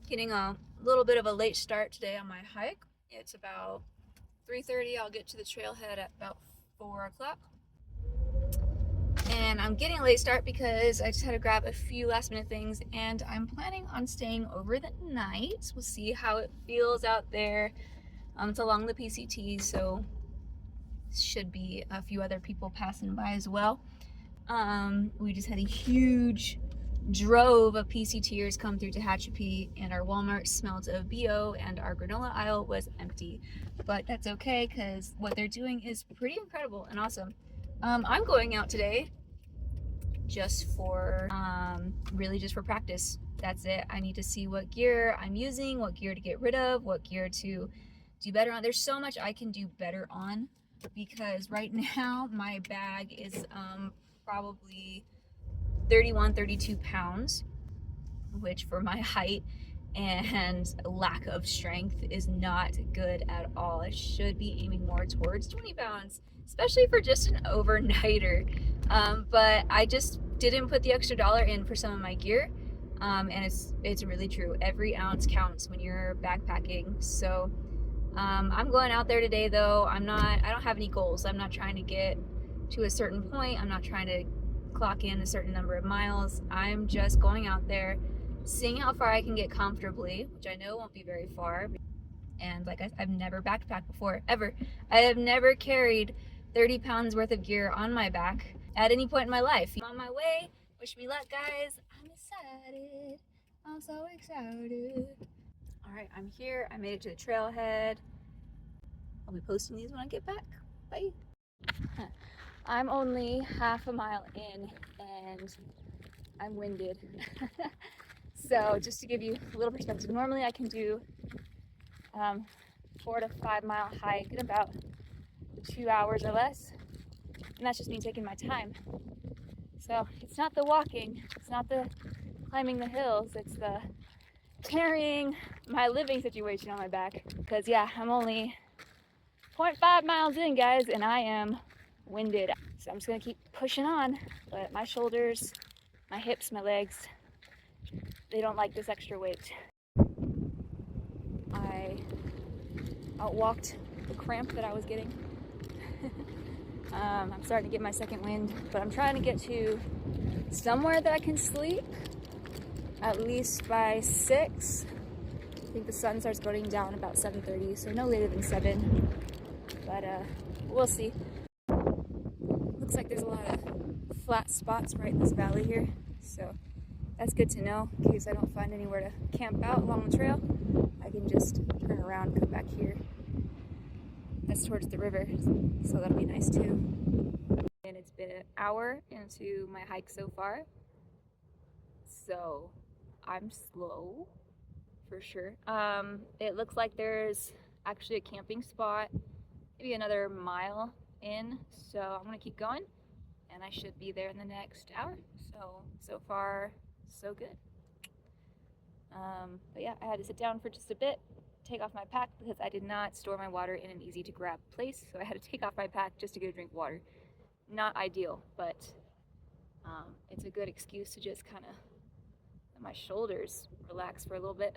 Getting a little bit of a late start today on my hike. It's about 3:30. I'll get to the trailhead at about 4 o'clock. And I'm getting a late start because I just had to grab a few last minute things, and I'm planning on staying over the night. We'll see how it feels out there. It's along the PCTs, so should be a few other people passing by as well. We just had a huge drove of PCTers come through Tehachapi, and our Walmart smelled of BO, and our granola aisle was empty. But that's okay, because what they're doing is pretty incredible and awesome. I'm going out today just for really just for practice. That's it. I need to see what gear I'm using, what gear to get rid of, what gear to do better on. There's so much I can do better on, because right now my bag is probably 31, 32 pounds, which for my height and lack of strength is not good at all. I should be aiming more towards 20 pounds, especially for just an overnighter. But I just didn't put the extra dollar in for some of my gear. And it's really true. Every ounce counts when you're backpacking. So I'm going out there today though. I don't have any goals. I'm not trying to get to a certain point. I'm not trying to clock in a certain number of miles. I'm just going out there, seeing how far I can get comfortably, which I know won't be very far. And like I've never backpacked before, ever. I have never carried 30 pounds worth of gear on my back at any point in my life. I'm on my way. Wish me luck, guys. I'm excited. I'm so excited. All right, I'm here. I made it to the trailhead. I'll be posting these when I get back. Bye. I'm only half a mile in and I'm winded. So just to give you a little perspective, normally I can do 4 to 5 mile hike in about 2 hours or less, and that's just me taking my time. So it's not the walking, it's not the climbing the hills, it's the carrying my living situation on my back. Because yeah, I'm only 0.5 miles in, guys, and I am winded. So I'm just gonna keep pushing on, but my shoulders, my hips, my legs, they don't like this extra weight. I outwalked the cramp that I was getting. I'm starting to get my second wind, but I'm trying to get to somewhere that I can sleep at least by 6. I think the sun starts going down about 7:30, so no later than 7, but we'll see. Looks like there's a lot of flat spots right in this valley here, so that's good to know in case I don't find anywhere to camp out along the trail. I can just turn around and come back here. That's towards the river, so that'll be nice too. And it's been an hour into my hike so far, so I'm slow for sure. It looks like there's actually a camping spot maybe another mile in, so I'm gonna keep going and I should be there in the next hour. So far so good. But yeah, I had to sit down for just a bit, take off my pack because I did not store my water in an easy to grab place, so I had to take off my pack just to get a drink of water. Not ideal, but it's a good excuse to just kind of let my shoulders relax for a little bit.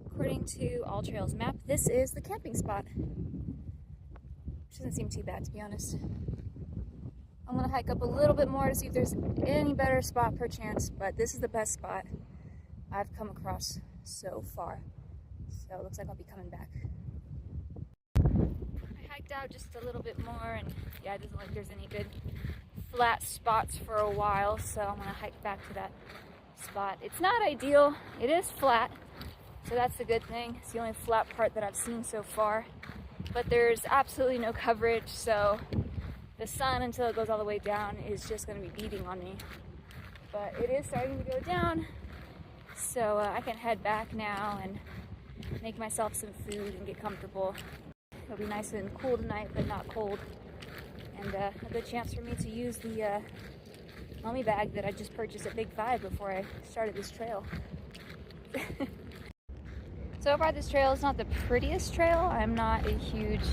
According to All Trails map, this is the camping spot. Which doesn't seem too bad, to be honest. I'm gonna hike up a little bit more to see if there's any better spot per chance, but this is the best spot I've come across so far. So it looks like I'll be coming back. I hiked out just a little bit more, and yeah, it doesn't look like there's any good flat spots for a while, so I'm gonna hike back to that spot. It's not ideal, it is flat, so that's a good thing. It's the only flat part that I've seen so far, but there's absolutely no coverage, so the sun, until it goes all the way down, is just going to be beating on me. But it is starting to go down, so I can head back now and make myself some food and get comfortable. It'll be nice and cool tonight, but not cold, and a good chance for me to use the mummy bag that I just purchased at Big 5 before I started this trail. So far, this trail is not the prettiest trail. I'm not a huge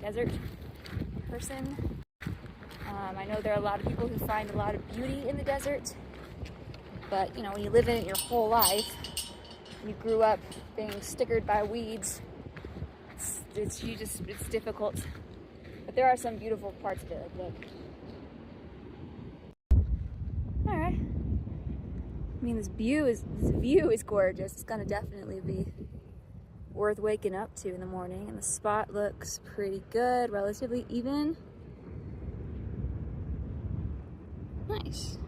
desert person. I know there are a lot of people who find a lot of beauty in the desert, but you know, when you live in it your whole life, you grew up being stickered by weeds, it's difficult. But there are some beautiful parts of it, like look. All right. I mean, this view is gorgeous. It's gonna definitely be worth waking up to in the morning, and the spot looks pretty good, relatively even. Nice.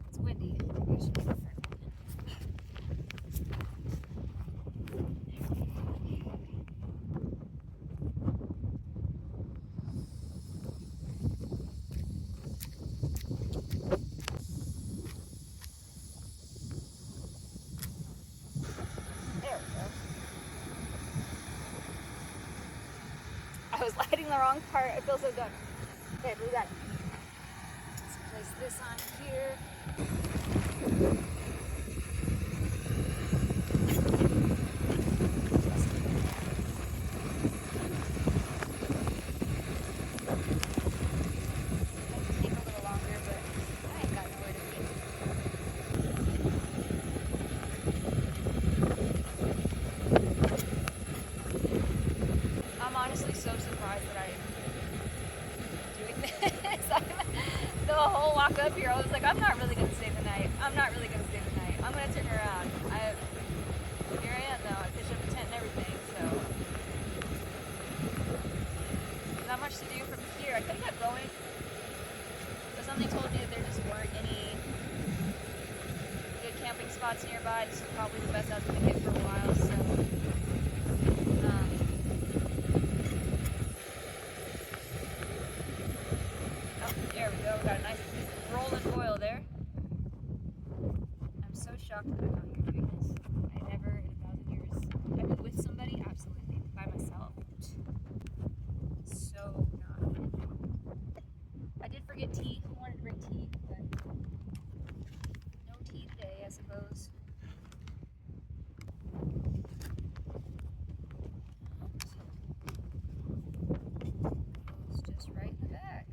It's windy. Maybe I should get a friend. There we go. I was lighting the wrong part. I feel so good. Okay, we got it. Let's place this on here. I'm honestly so surprised that I'm doing this. The whole walk up here, I was like, I'm not really going to stay the night. I'm not really going to stay the night. I'm going to turn around. Here I am though. I pitched up a tent and everything, so. Not much to do from here. I could have kept going, but something told me that there just weren't any good camping spots nearby. This is probably the best I was going to get for a while, so. There we go, we got a nice rolling boil there. I'm so shocked that I'm out here doing this. I never in 1,000 years. I've been with somebody, absolutely. By myself. So not. I did forget tea. I wanted to bring tea, but no tea today, I suppose. It's just right in the back.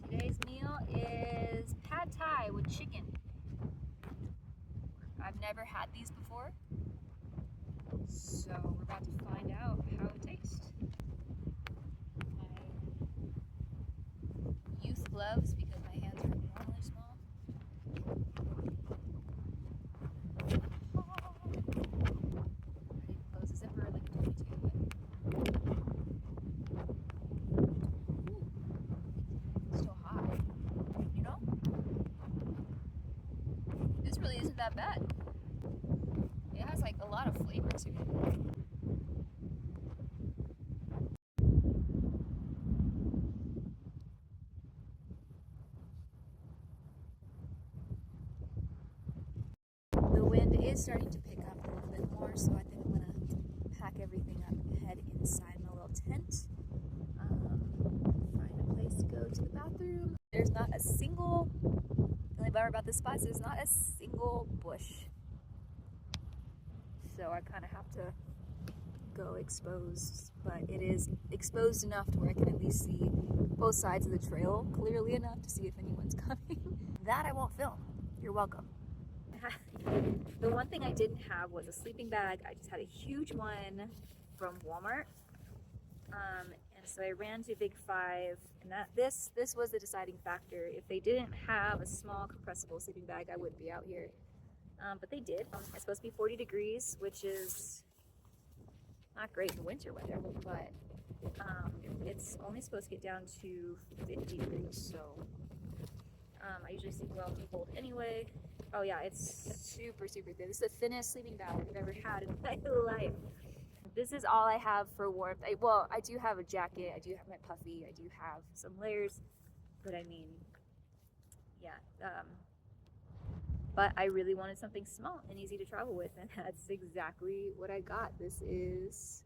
Today's meal is pad thai with chicken. I've never had these before, so we're about to find out how it tastes. My youth gloves, because my hands are normally small. I didn't close the zipper like I told me to, but it's still hot. You know? This really isn't that bad. It has like a lot of flavor to it. The wind is starting to pick up a little bit more, so I think I'm gonna pack everything up and head inside my little tent. Find a place to go to the bathroom. There's not a single, the only bummer about this spot is there's not a single bush. So I kind of have to go exposed, but it is exposed enough to where I can at least see both sides of the trail clearly enough to see if anyone's coming. That I won't film. You're welcome. The one thing I didn't have was a sleeping bag. I just had a huge one from Walmart. And so I ran to Big Five, and this was the deciding factor. If they didn't have a small compressible sleeping bag, I wouldn't be out here. But they did. It's supposed to be 40 degrees, which is not great in winter weather, but it's only supposed to get down to 50 degrees, so I usually sleep well in the cold anyway. Oh yeah, it's super thin. This is the thinnest sleeping bag I've ever had in my life. This is all I have for warmth. I do have a jacket, I do have my puffy, I do have some layers, But I mean, yeah. But I really wanted something small and easy to travel with, and that's exactly what I got. This is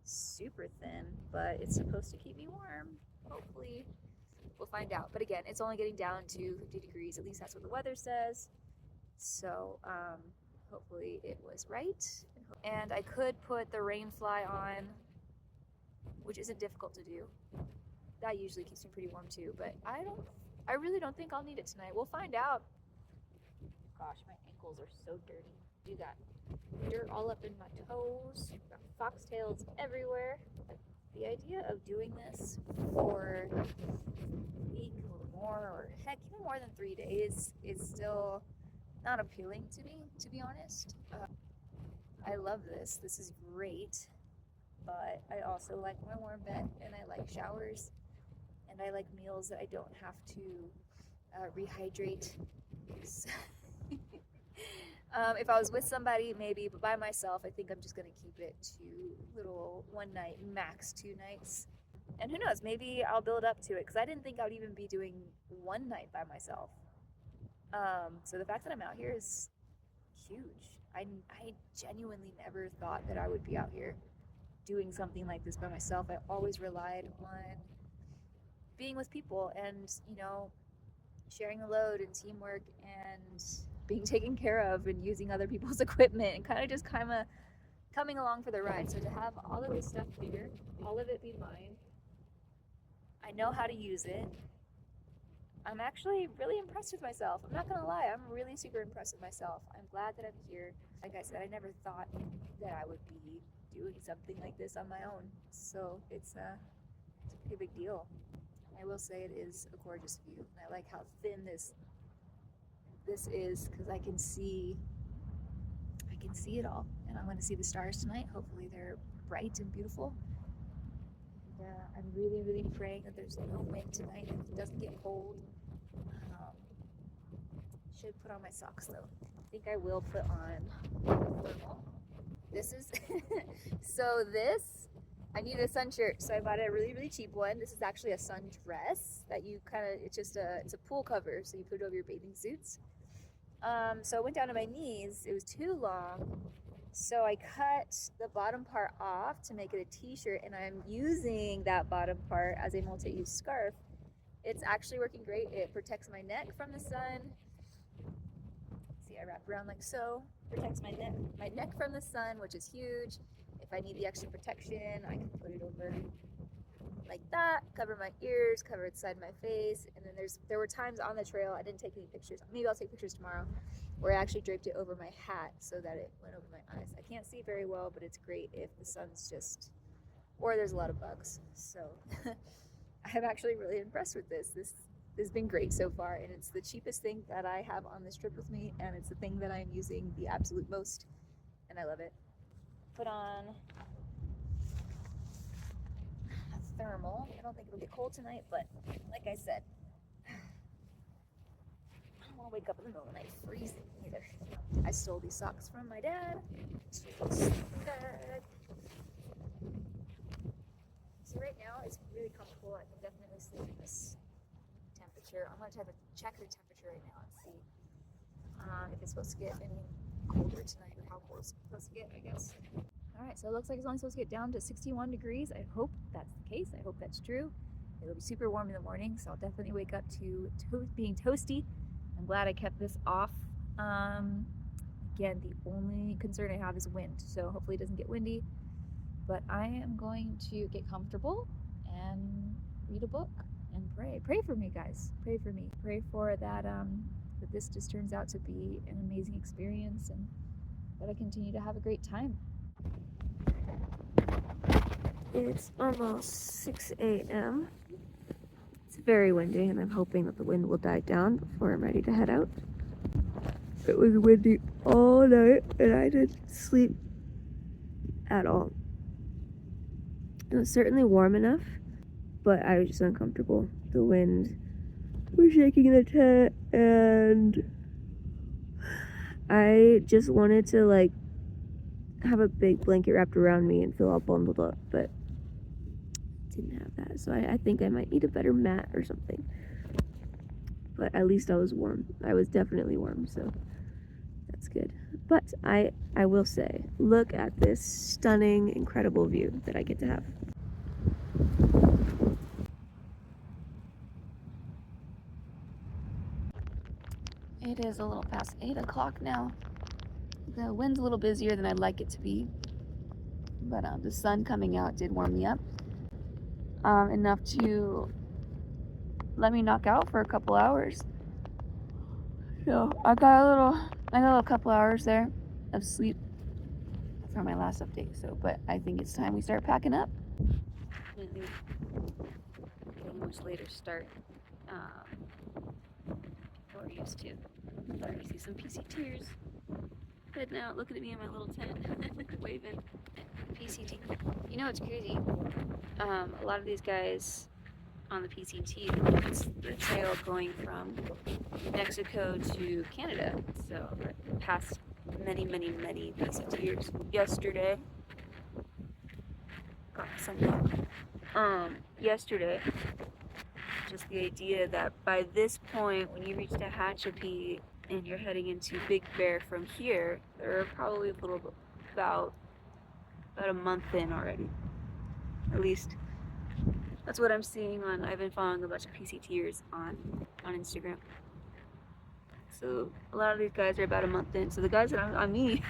super thin, but it's supposed to keep me warm. Hopefully, we'll find out. But again, it's only getting down to 50 degrees. At least that's what the weather says. So hopefully it was right. And I could put the rain fly on, which isn't difficult to do. That usually keeps me pretty warm too, but I really don't think I'll need it tonight. We'll find out. Gosh, my ankles are so dirty. Do that. Dirt all up in my toes. Got foxtails everywhere. The idea of doing this for a week or more, or heck, even more than 3 days, is still not appealing to me, to be honest. I love this. This is great. But I also like my warm bed, and I like showers, and I like meals that I don't have to rehydrate. If I was with somebody, maybe, but by myself, I think I'm just gonna keep it to little 1 night, max 2 nights. And who knows, maybe I'll build up to it, because I didn't think I would even be doing 1 night by myself. So the fact that I'm out here is huge. I genuinely never thought that I would be out here doing something like this by myself. I always relied on being with people and, sharing the load and teamwork and being taken care of and using other people's equipment and kind of coming along for the ride. So to have all of this stuff here, all of it be mine, I know how to use it. I'm actually really impressed with myself. I'm not gonna lie, I'm really super impressed with myself. I'm glad that I'm here. Like I said, I never thought that I would be doing something like this on my own. So it's a pretty big deal. I will say it is a gorgeous view. I like how thin this is, because I can see it all, and I'm going to see the stars tonight. Hopefully they're bright and beautiful. And I'm really, really praying that there's no wind tonight, and it doesn't get cold. Should put on my socks though. I think I will put on thermal. This is I needed a sun shirt, so I bought a really, really cheap one. This is actually a sun dress that you it's a pool cover, so you put it over your bathing suits. So it went down to my knees. It was too long, so I cut the bottom part off to make it a t-shirt, and I'm using that bottom part as a multi-use scarf. It's actually working great. It protects my neck from the sun. See, I wrap around like so. Protects my neck from the sun, which is huge. If I need the extra protection, I can put it over like that, cover my ears, cover the side of my face. And then there were times on the trail I didn't take any pictures. Maybe I'll take pictures tomorrow, where I actually draped it over my hat so that it went over my eyes. I can't see very well, but it's great if the sun's or there's a lot of bugs. So I'm actually really impressed with this. This has been great so far, and it's the cheapest thing that I have on this trip with me, and it's the thing that I'm using the absolute most, and I love it. Put on a thermal. I don't think it'll get cold tonight, but like I said, I don't want to wake up in the middle of the night freezing either. I stole these socks from my dad. So right now it's really comfortable. I can definitely sleep in this temperature. I'm going to check the temperature right now and see if it's supposed to get any colder tonight, or how cold it's supposed to get, I guess. Alright, so it looks like it's only supposed to get down to 61 degrees. I hope that's the case. I hope that's true. It'll be super warm in the morning, so I'll definitely wake up to being toasty. I'm glad I kept this off. Again, the only concern I have is wind, so hopefully it doesn't get windy. But I am going to get comfortable and read a book and pray. Pray for me, guys. Pray for me. Pray for that that this just turns out to be an amazing experience, and that I continue to have a great time. It's almost 6 a.m. It's very windy, and I'm hoping that the wind will die down before I'm ready to head out. It was windy all night, and I didn't sleep at all. It was certainly warm enough, but I was just uncomfortable. The wind was shaking the tent, and I just wanted to have a big blanket wrapped around me and feel all bundled up, but didn't have that. So I think I might need a better mat or something. But at least I was warm. I was definitely warm, so that's good. But I will say, look at this stunning, incredible view that I get to have. It is a little past 8 o'clock now. The wind's a little busier than I'd like it to be, but the sun coming out did warm me up enough to let me knock out for a couple hours. So I got a little couple hours there of sleep from my last update. So, but I think it's time we start packing up. Getting a much later start. People are used to. I already see some PCTers heading out, looking at me in my little tent, waving. PCT. You know what's crazy? A lot of these guys on the PCT, it's the trail going from Mexico to Canada. So past many PCTers. Yesterday, got something. Yesterday, just the idea that by this point, when you reach Tehachapi and you're heading into Big Bear from here, they're probably about a month in already. At least that's what I'm seeing on. I've been following a bunch of PCTers on Instagram. So a lot of these guys are about a month in. So the guys that I'm me,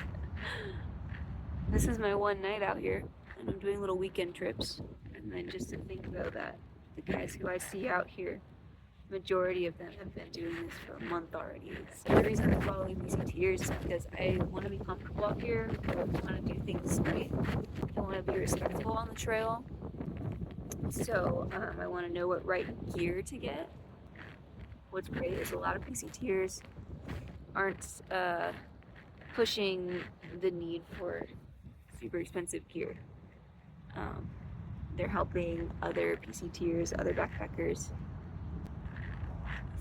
this is my one night out here, and I'm doing little weekend trips. And then just to think though that the guys who I see out here, majority of them have been doing this for a month already. So the reason I'm following PCTers is because I want to be comfortable out here. I want to do things right. I want to be respectful on the trail. So I want to know what right gear to get. What's great is a lot of PCTers aren't pushing the need for super expensive gear. They're helping other PCTers, other backpackers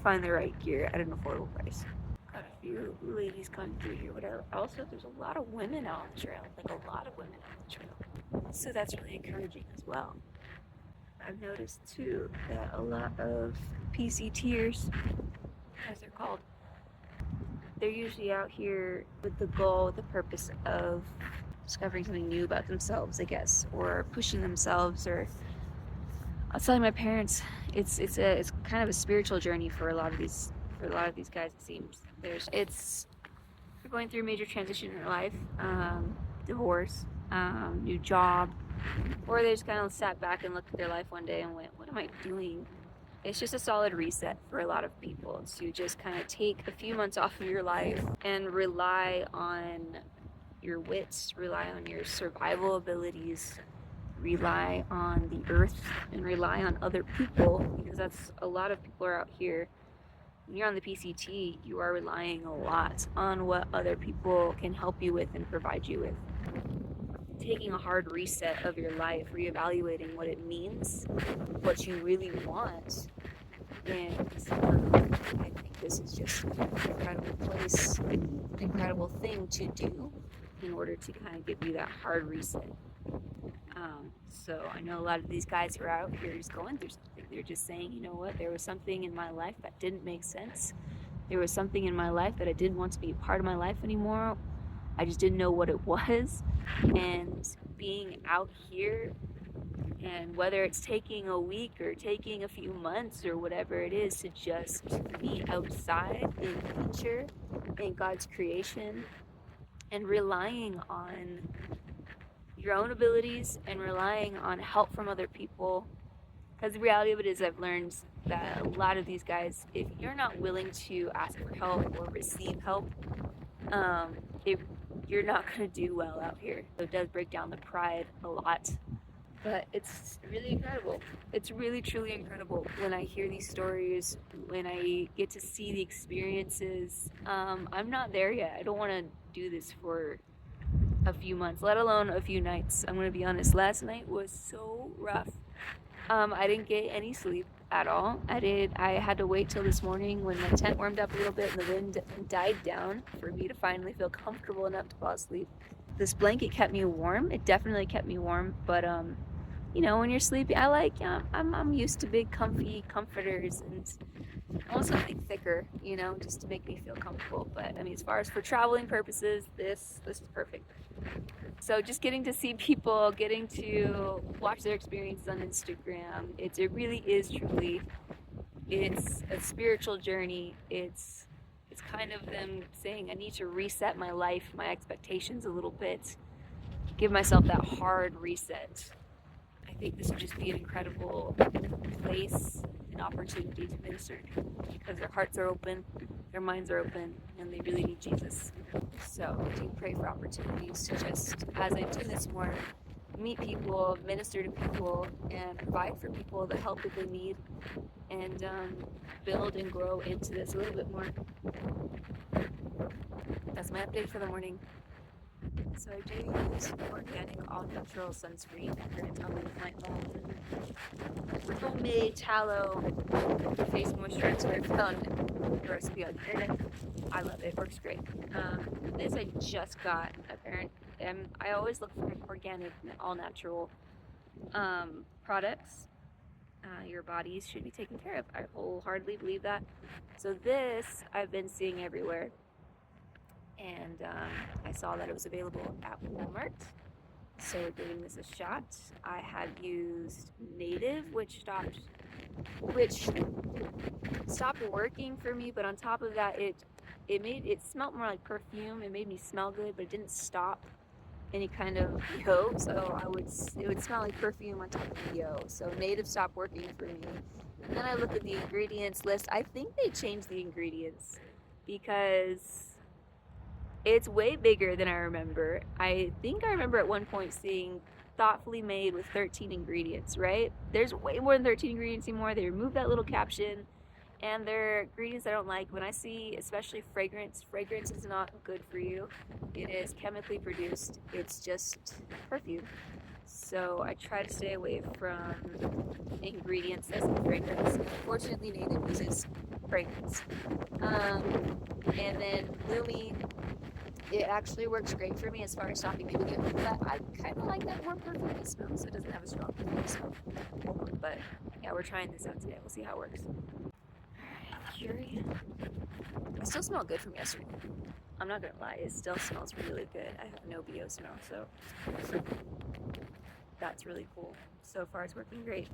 find the right gear at an affordable price. Got a few ladies coming through here, but also there's a lot of women out on the trail, like a lot of women on the trail. So that's really encouraging as well. I've noticed too that a lot of PCTers, as they're called, they're usually out here with the goal, with the purpose of discovering something new about themselves, I guess, or pushing themselves. Or I was telling my parents, it's kind of a spiritual journey for a lot of these guys. It seems they're going through a major transition in their life, divorce, new job, or they just kind of sat back and looked at their life one day and went, "What am I doing?" It's just a solid reset for a lot of people to just kind of take a few months off of your life and rely on your wits, rely on your survival abilities, rely on the earth, and rely on other people, because that's a lot of people are out here. When you're on the PCT, you are relying a lot on what other people can help you with and provide you with. Taking a hard reset of your life, reevaluating what it means, what you really want, and I think this is just an incredible place, an incredible thing to do in order to kind of give you that hard reset. So I know a lot of these guys who are out here just going through something. They're just saying, you know what, there was something in my life that didn't make sense. There was something in my life that I didn't want to be a part of my life anymore. I just didn't know what it was. And being out here, and whether it's taking a week or taking a few months or whatever it is, to just be outside in nature, in God's creation, and relying on your own abilities and relying on help from other people. Because the reality of it is, I've learned that a lot of these guys, if you're not willing to ask for help or receive help, you're not going to do well out here. So it does break down the pride a lot. But it's really incredible. It's really, truly incredible when I hear these stories, when I get to see the experiences. I'm not there yet. I don't want to do this for a few months, let alone a few nights. I'm going to be honest. Last night was so rough. I didn't get any sleep at all. I had to wait till this morning when my tent warmed up a little bit and the wind died down for me to finally feel comfortable enough to fall asleep. This blanket kept me warm. It definitely kept me warm, but you know, when you're sleepy, I like, I'm used to big comfy comforters and I want something thicker, you know, just to make me feel comfortable. But I mean, as far as for traveling purposes, this is perfect. So just getting to see people, getting to watch their experiences on Instagram, it really is truly, it's a spiritual journey. It's kind of them saying I need to reset my life, my expectations a little bit, give myself that hard reset. I think this would just be an incredible place, an opportunity to minister to people because their hearts are open, their minds are open, and they really need Jesus. So I do pray for opportunities to just, as I do this more, meet people, minister to people, and provide for people the help that they need, and build and grow into this a little bit more. That's my update for the morning. So I do use organic, all-natural sunscreen. You're gonna tell me with my own homemade tallow face moisturizer. I found the recipe on the internet. I love it. Works great. This I just got. I always look for organic, all-natural products. Your bodies should be taken care of. I wholeheartedly believe that. So this I've been seeing everywhere, and I saw that it was available at Walmart. So we're giving this a shot. I had used Native, which stopped working for me, but on top of that, it smelled more like perfume. It made me smell good, but it didn't stop any kind of yo. So it would smell like perfume on top of the yo. So Native stopped working for me. And then I looked at the ingredients list. I think they changed the ingredients because it's way bigger than I remember. I think I remember at one point seeing thoughtfully made with 13 ingredients, right? There's way more than 13 ingredients anymore. They removed that little caption, and they're ingredients I don't like. When I see, especially fragrance is not good for you. It is chemically produced. It's just perfume. So I try to stay away from ingredients as in fragrance. Unfortunately, Native uses fragrance. And then Lumi, it actually works great for me as far as stopping maybe getting that. I kind of like that warm perfume smell, so it doesn't have a strong perfume smell. But yeah, we're trying this out today. We'll see how it works. Alright, I still smell good from yesterday. I'm not gonna lie, it still smells really good. I have no BO smell, so that's really cool. So far, it's working great.